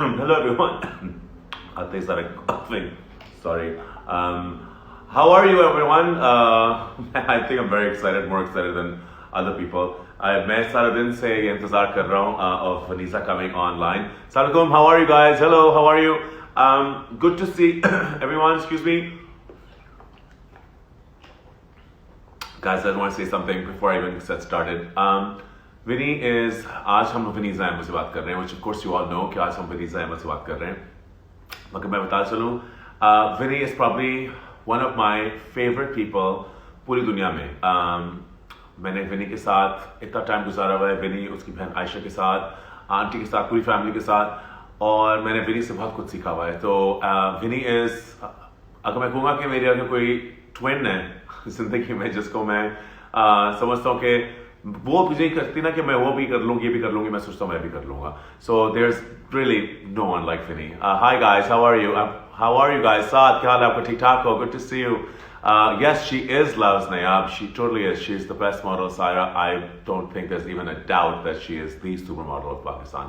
Hello everyone. They started coughing. Sorry. How are you everyone? I think I'm very excited, more excited than other people. मैं सारा दिन से ये इंतजार कर रहा हूँ of Vanessa coming online. Assalamualaikum. How are you guys? Hello. How are you? Good to see everyone. Excuse me. Guys, I want to say something before I even get started. Vinny is, आज हम Vanessa Ahmed से बात कर रहे हैं, which of course you all know कि आज हम Vanessa Ahmed से बात कर रहे हैं. मगर मैं बता चलूँ, Vinny is probably one of my favorite people पूरी दुनिया में. मैंने विनी के साथ इतना टाइम गुजारा हुआ है, विनी, उसकी बहन आयशा के साथ, आंटी के साथ, पूरी फैमिली के साथ, और मैंने विनी से बहुत कुछ सीखा हुआ है. तो विनी इज, अगर मैं कहूँगा कि मेरे अगर कोई ट्विन है जिंदगी में जिसको मैं समझता हूँ कि वो मुझे करती ना कि मैं वो भी कर लूँगी, ये भी कर लूँगी, मैं सोचता हूँ मैं भी कर लूँगा. So there is really no one like Winnie. Hi guys, how are you? How are you guys? साथ क्या हाल है आपका? ठीक ठाक हो? Good to see you. Yes, she is Lavs Nayab. She totally is. She's the best model, Saira. I don't think there's even a doubt that she is the supermodel of Pakistan.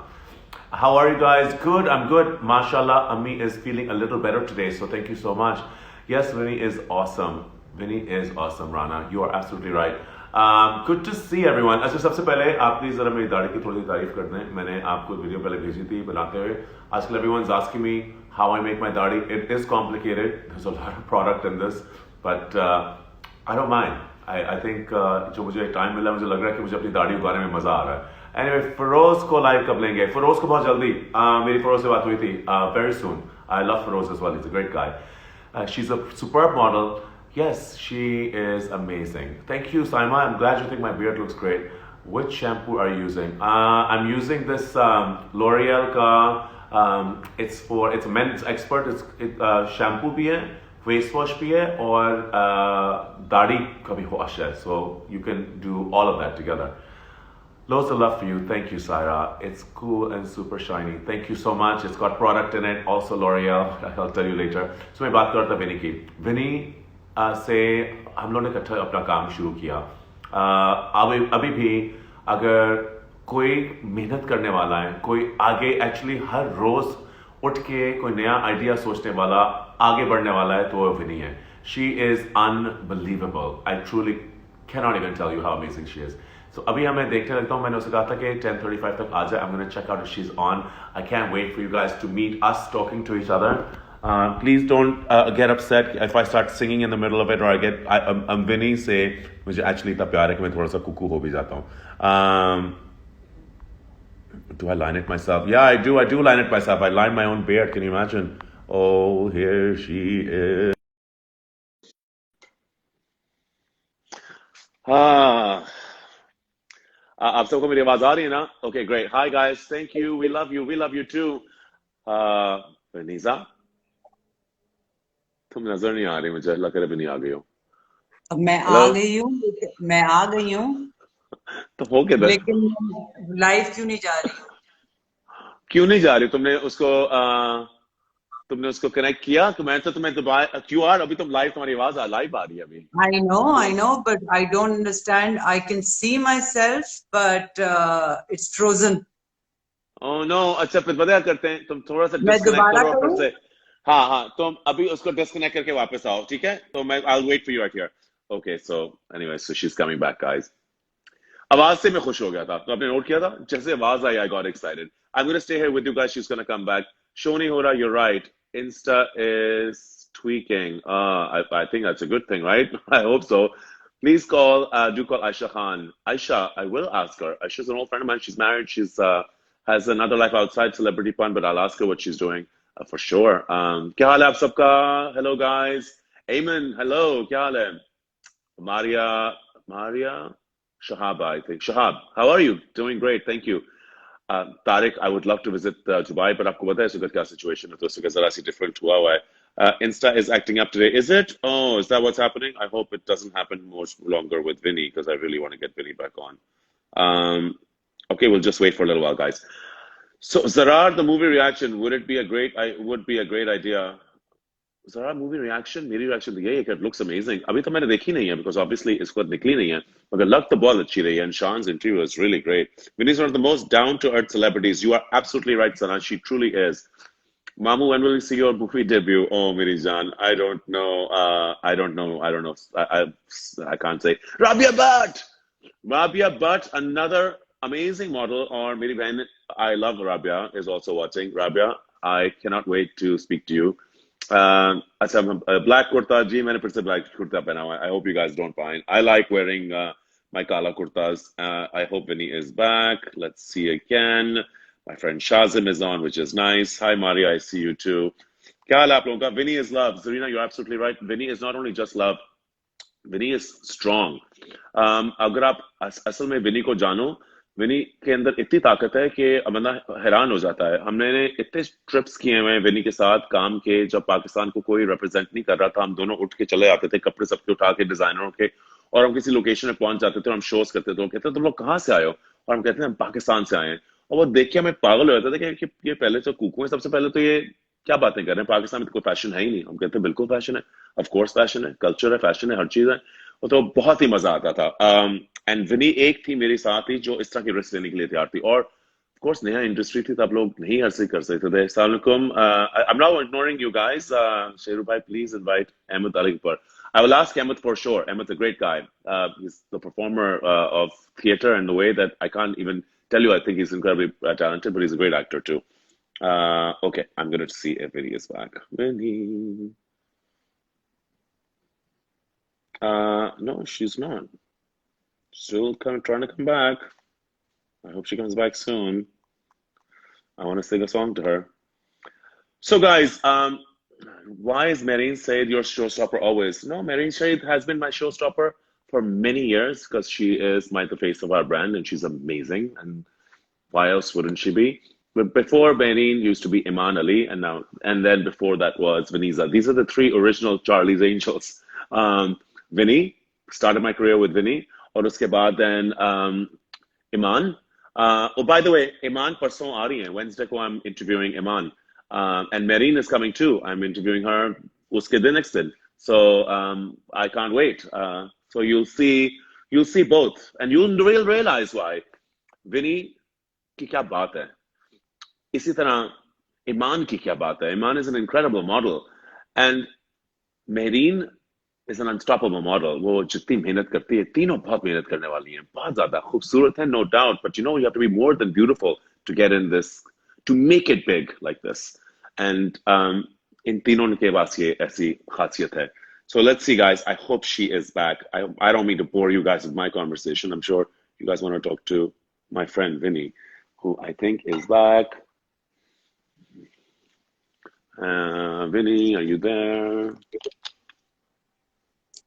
How are you guys? Good. I'm good. MashaAllah, Ammi is feeling a little better today, so thank you so much. Yes, Vinny is awesome. Vinny is awesome, Rana. You are absolutely right. Good to see everyone. अच्छा, सबसे पहले आप please जरा मेरी दाढ़ी की थोड़ी सी तारीफ कर दें. मैंने आपको वीडियो पहले भेजी थी बनाते हुए. आजकल everyone's asking me how I make my दाढ़ी. It is complicated. There's a lot of product in this. But I don't mind. I think जो मुझे टाइम मिला, मुझे लग रहा है कि मुझे अपनी दाढ़ी उगाने में मजा आ रहा है. Anyway, फरोज को लाइव कब लेंगे? फरोज को बहुत जल्दी. मेरी फरोज से बात हुई थी. Very soon. I love Feroz as well. He's a great guy. She's a superb model. Yes, she is amazing. Thank you, Saima. I'm glad you think my beard looks great. Which shampoo are you using? I'm using this L'Oreal ka. It's a men's expert. Shampoo भी है, face wash भी है, और दाढ़ी का भी wash है. So you can do all of that together. Loads of love for you. Thank you, Saira. It's cool and super shiny. Thank you so much. It's got product in it. Also L'Oreal. I'll tell you later. So मैं बात करता विनी की. विनी से हम लोगों ने इकट्ठा अपना काम शुरू किया. अभी भी अगर कोई मेहनत करने वाला है, कोई आगे एक्चुअली हर रोज उठ के कोई नया आइडिया सोचने वाला, आगे बढ़ने वाला है, तो वो विनी है. She is unbelievable. I truly cannot even tell you how amazing she is. So अभी हमें देखने लगता हूँ. मैंने उसे कहा था कि 10:35 तक आ जाए. I am gonna check out if she is on. I can wait for you guys to meet us talking to each other. Please don't get upset if I start singing in the middle of it, और I gate विनी से मुझे actually इतना प्यार है कि मैं थोड़ा सा कुकू हो भी जाता हूँ. Do I line it myself? Yeah, I do. I do line it myself. I line my own beard. Can you imagine? Oh, here she is. Ah, आप सबको मेरी आवाज आ रही है ना? Okay, great. Hi guys, thank you. We love you. We love you too. Vanessa, तुम नजर नहीं आ रही मुझे. लग रहा है नहीं आ गई हो. अब मैं Hello? आ गई हूँ. मैं आ गई हूँ, तो हो किधर? लेकिन लाइव क्यों नहीं जा रही हूँ? क्यों नहीं जा रही? तुमने उसको कनेक्ट किया? तो मैं तो तुम्हें QR अभी तुम लाइव, तुम्हारी आवाज लाइव आ रही है अभी. I know, but I don't understand. I can see myself, but it's frozen. Oh no. अच्छा, फिर पता क्या करते हैं, तुम थोड़ा सा मैं डिस्कनेक्ट दोबारा करो और फिर करूँ? से. हाँ, तुम अभी उसको डिस्कनेक्ट करके वापस आओ, ठीक है? तो मैं I'll wait for you right here. Okay, so anyway, so she's coming back, guys. आवाज से मैं खुश हो गया था. तो आपने नोट किया था? जैसे आवाज आई, I got excited. I'm gonna stay here with you guys. She's gonna come back. Shoni Hora, you're right. Insta is tweaking. I think that's a good thing, right? I hope so. Please do call Aisha Khan. Aisha, I will ask her. Aisha's an old friend of mine. She's married. She's has another life outside celebrity pun, but I'll ask her what she's doing for sure. क्या हाल है आप सबका? Hello guys. Ayman, hello. क्या हाल है? Maria Shahab, I think. Shahab, how are you? Doing great, thank you. Tariq, I would love to visit Dubai, but आपको पता है इस वक्त क्या situation है, तो इस वक्त जरा सी different हुआ हुआ है. Insta is acting up today. Is it? Oh, is that what's happening? I hope it doesn't happen much longer with Vinny, because I really want to get Vinny back on. Okay, we'll just wait for a little while, guys. So Zarar, the movie reaction, would be a great idea. Zarar movie reaction, मेरी reaction तो यही है कि it looks amazing. अभी तो मैंने देखी नहीं है, because obviously इसको निकली नहीं है. मगर लग तो बहुत अच्छी रही है and Sean's interview was really great. Vinny is one of the most down to earth celebrities. You are absolutely right, Sana. She truly is. Mamu, when will we see your movie debut? Oh, Miri Jan, I don't know. I don't know. I don't know. I can't say. Rabia Bhatt! Rabia Bhatt, another amazing model. Or Miri Bain, I love Rabia, is also watching. Rabia, I cannot wait to speak to you. अच्छा black kurta जी मैंने फिर से black kurta पहना हुआ है. I hope you guys don't mind. I like wearing my kala kurtas. I hope Vinny is back. Let's see again. My friend Shazim is on, which is nice. Hi Maria, I see you too. क्या हाल है आप लोगों का? Vinny is love. Zarina, you're absolutely right. Vinny is not only just love. Vinny is strong. अगर आप असल में विनी को जानो, विनी के अंदर इतनी ताकत है कि बंदा हैरान हो जाता है. हमने इतने ट्रिप्स किए हुए हैं विनी के साथ काम के. जब पाकिस्तान को कोई रिप्रेजेंट नहीं कर रहा था, हम दोनों उठ के चले आते थे, कपड़े सबके उठा के डिजाइनरों के, और हम किसी लोकेशन में पहुंच जाते थे और हम शोज करते थे. वो कहते तुम लोग कहाँ से आए हो? और हम कहते हैं हम पाकिस्तान से आए हैं. और वो देख के हमें पागल हो जाता था कि ये पहले तो कुकू है, सबसे पहले तो ये क्या बातें कर रहे हैं, पाकिस्तान में तो कोई फैशन है ही नहीं. हम कहते हैं बिल्कुल फैशन है, ऑफ कोर्स फैशन है, कल्चर है, फैशन है, हर चीज है. वो तो बहुत ही मजा आता था. एंड विनी एक थी मेरे साथ ही जो इस तरह की रिस्क लेने के लिए तैयार थी. और ऑफ कोर्स नया इंडस्ट्री थी, तब लोग नहीं हर से कर सकते थे. अस्सलाम वालेकुम. I am now ignoring you guys. Sheru भाई, प्लीज इनवाइट अहमद अली पर. I will ask Ahmed for sure. Ahmed's a great guy. He's the performer of theater in the way that I can't even tell you. I think he's incredibly talented, but he's a great actor too. Okay, I'm going to see if Vinny is back. Vinny. No, she's not. Still trying to come back. I hope she comes back soon. I want to sing a song to her. So, guys, why is Marine Said your showstopper always? No, Marine Said has been my showstopper for many years because she is the face of our brand and she's amazing. And why else wouldn't she be? But before Marine used to be Iman Ali, and then before that was Vaniza. These are the three original Charlie's Angels. Vinny, started my career with Vinny, और उसके बाद then Iman. Oh, by the way, Iman परसों आ रही है. Wednesday को I'm interviewing Iman. And Marine is coming too. I'm interviewing her uske din next din. So I can't wait. So you'll see both, and you'll realize why. Vinny की क्या बात है. इसी तरह Iman की क्या बात है. Iman is an incredible model, and Marine is an unstoppable model. वो जितनी मेहनत करती है, तीनों बहुत मेहनत करने वाली हैं, बहुत ज्यादा खूबसूरत है, no doubt. But you have to be more than beautiful to get in this, to make it big like this. And in तीनों के पास ये ऐसी खासियत है. So let's see, guys. I hope she is back. I don't mean to bore you guys with my conversation. I'm sure you guys want to talk to my friend Vinny, who I think is back. Vinny, are you there?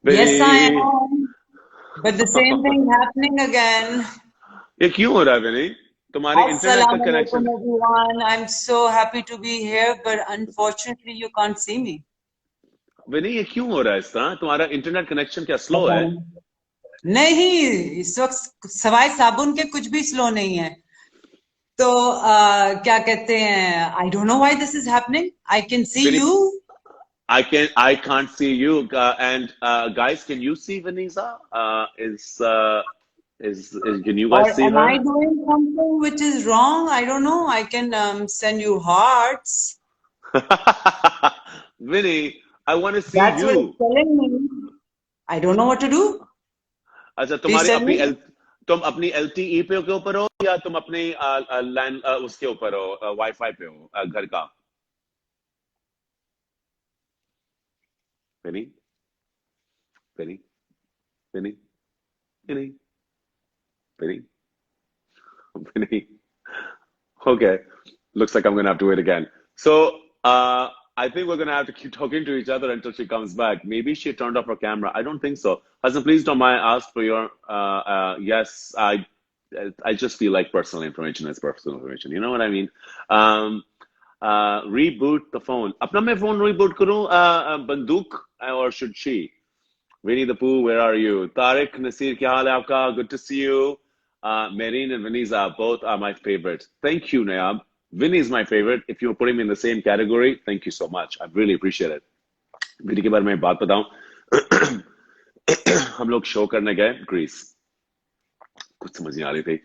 Vinny? Yes, I am. But the same thing happening again. ये क्यों हो रहा है Vinny? तुम्हारी internet का connection. Everyone. I'm so happy to be here, but unfortunately you can't see me. Vinny, ये क्यों हो रहा है इस तरह? तुम्हारा इंटरनेट कनेक्शन क्या स्लो है? नहीं, इस वक्त सवाई साबुन के कुछ भी स्लो नहीं है. तो क्या कहते हैं, I don't know why this is happening. I can see Vinny, you. I can't see you. And guys, can you see Vanessa? Can you guys see Am her? I doing something which is wrong? I don't know. I can send you hearts. Vinny, I want to see That's you. what it's telling me. I don't know what to do. अच्छा, Please तुम अपनी LTE पे के ऊपर हो या तुम अपनी लैंड उसके ऊपर हो, वाईफाई पे हो घर का? Vinny, Vinny, Vinny, Vinny, Vinny, Vinny. Okay, looks like I'm gonna have to wait again. So I think we're gonna have to keep talking to each other until she comes back. Maybe she turned off her camera. I don't think so. Hassan, please don't mind. Ask for your yes. I just feel like personal information is personal information. You know what I mean? Reboot the phone. अपना मैं phone reboot करूँ बंदूक or should she? Winnie the Pooh, where are you? Tariq Nasir, क्या हाल है आपका? Good to see you. Marine and Vaniza both are my favorites. Thank you, Nayab. Vinny is my favorite. If you're putting me in the same category, thank you so much. I really appreciate it. Vinny के बारे में बात बताऊं. हम लोग show करने गए Greece. कुछ समझ नहीं आ रही थी।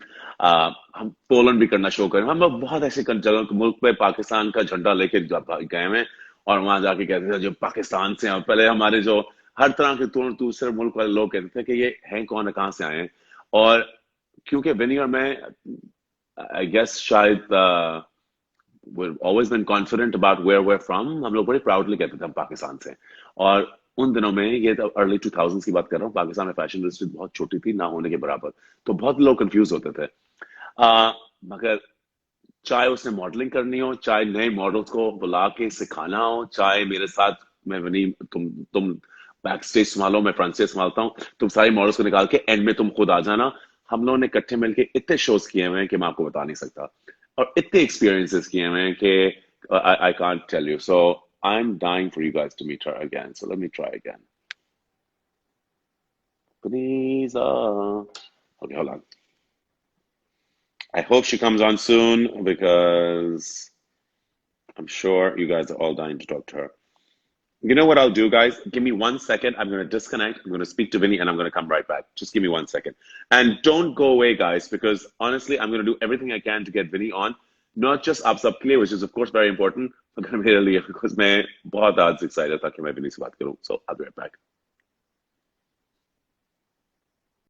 हम पोलैंड भी करना शो करें, हम लोग बहुत ऐसे जगह मुल्क पे पाकिस्तान का झंडा लेके गए हुए हैं, और वहां जाके कहते थे जो पाकिस्तान से हैं, और पहले हमारे जो हर तरह के दूसरे मुल्क वाले लोग कहते थे कि ये हैं कौन है, कहाँ से आए हैं। और क्योंकि विनी और मैं, आई गेस शायद we've always been confident about where we're from, हम लोग बड़े प्राउडली कहते थे हम पाकिस्तान से। और उन दिनों में, ये तो अर्ली 2000s की बात कर रहा हूँ, पाकिस्तान में फैशन इंडस्ट्री बहुत छोटी थी, ना होने के बराबर, तो बहुत लोग कंफ्यूज होते थे। मगर चाहे उसने मॉडलिंग करनी हो, चाहे नए मॉडल्स को बुला के सिखाना हो, चाहे मेरे साथ, मैं वनी, तुम बैक स्टेज संभालो, मैं फ्रंट स्टेज संभालता हूँ, तुम सारी मॉडल्स को निकाल के एंड में तुम खुद आ जाना। हम लोगों ने इकट्ठे मिलके इतने शोज किए हुए हैं कि मैं आपको बता नहीं सकता, और इतने एक्सपीरियंसेस किए हुए हैं कि I can't tell you. So I'm dying for you guys to meet her again. So let me try again. Please, okay, hold on. I hope she comes on soon because I'm sure you guys are all dying to talk to her. You know what I'll do, guys? Give me 1 second. I'm going to disconnect. I'm going to speak to Vinny and I'm going to come right back. Just give me 1 second. And don't go away, guys, because honestly, I'm going to do everything I can to get Vinny on. Not just आप सबके लिए, which is of course very important, मगर मेरे लिए, because मैं बहुत आज excited था कि मैं Vinny से बात करूं. So I'll be right back.